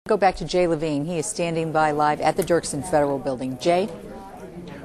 Go back to Jay Levine. He is standing by live at the Dirksen Federal Building. Jay?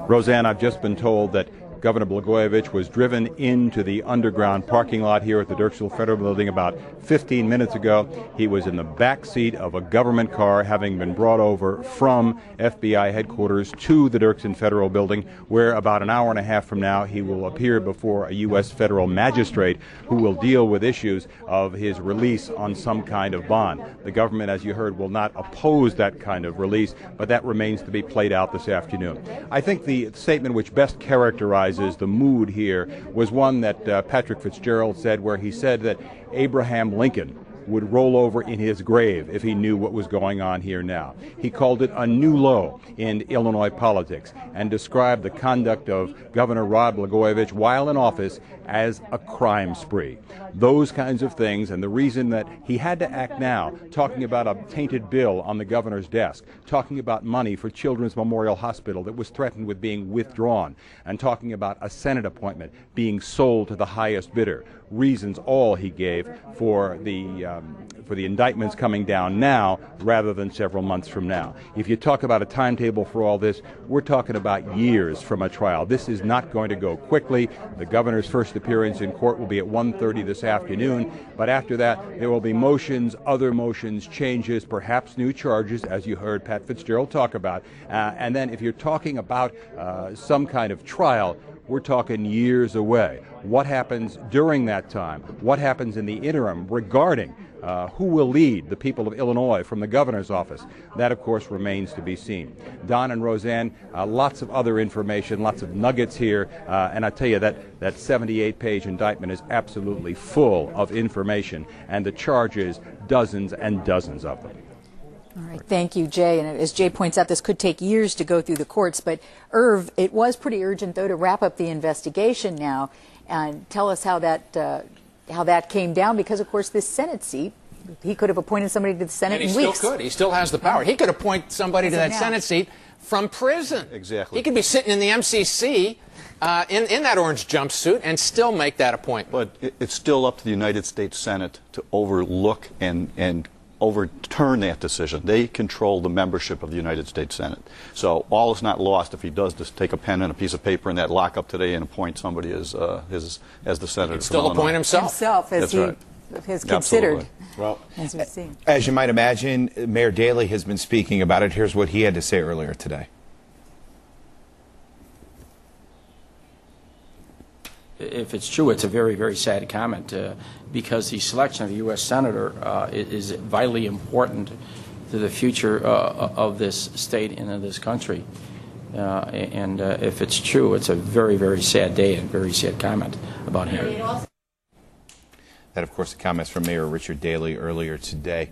Roseanne, I've just been told that Governor Blagojevich was driven into the underground parking lot here at the Dirksen Federal Building about 15 minutes ago. He was in the back seat of a government car, having been brought over from FBI headquarters to the Dirksen Federal Building, where about an hour and a half from now he will appear before a U.S. federal magistrate who will deal with issues of his release on some kind of bond. The government, as you heard, will not oppose that kind of release, but that remains to be played out this afternoon. I think the statement which best characterizes the mood here was one that Patrick Fitzgerald said, where he said that Abraham Lincoln would roll over in his grave if he knew what was going on here now. He called it a new low in Illinois politics and described the conduct of Governor Rod Blagojevich while in office as a crime spree. Those kinds of things, and the reason that he had to act now, talking about a tainted bill on the governor's desk, talking about money for Children's Memorial Hospital that was threatened with being withdrawn, and talking about a Senate appointment being sold to the highest bidder. Reasons all he gave for the indictments coming down now rather than several months from now. If you talk about a timetable for all this, we're talking about years from a trial. This is not going to go quickly. The governor's first appearance in court will be at 1:30 this afternoon, but after that there will be motions, other motions, changes, perhaps new charges, as you heard Pat Fitzgerald talk about. And then if you're talking about some kind of trial, we're talking years away. What happens during that time? What happens in the interim regarding who will lead the people of Illinois from the governor's office? That, of course, remains to be seen. Don and Roseanne, lots of other information, lots of nuggets here, and I tell you that 78-page indictment is absolutely full of information, and the charges, dozens and dozens of them. All right, thank you, Jay. And as Jay points out, this could take years to go through the courts. But, Irv, it was pretty urgent, though, to wrap up the investigation now. And tell us how that came down, because, of course, this Senate seat, he could have appointed somebody to the Senate in weeks. And he still could. He still has the power. He could appoint somebody to that Senate seat from prison. Exactly. He could be sitting in the MCC in that orange jumpsuit and still make that appointment. But it's still up to the United States Senate to overlook and overturn that decision. They control the membership of the United States Senate. So all is not lost if he does just take a pen and a piece of paper in that lockup today and appoint somebody as the senator. He can still appoint himself. As he has considered. Well, as we've seen. As you might imagine, Mayor Daley has been speaking about it. Here's what he had to say earlier today. If it's true, it's a very, very sad comment because the selection of a U.S. Senator is vitally important to the future of this state and of this country. And if it's true, it's a very, very sad day and very sad comment about him. That, of course, the comments from Mayor Richard Daley earlier today.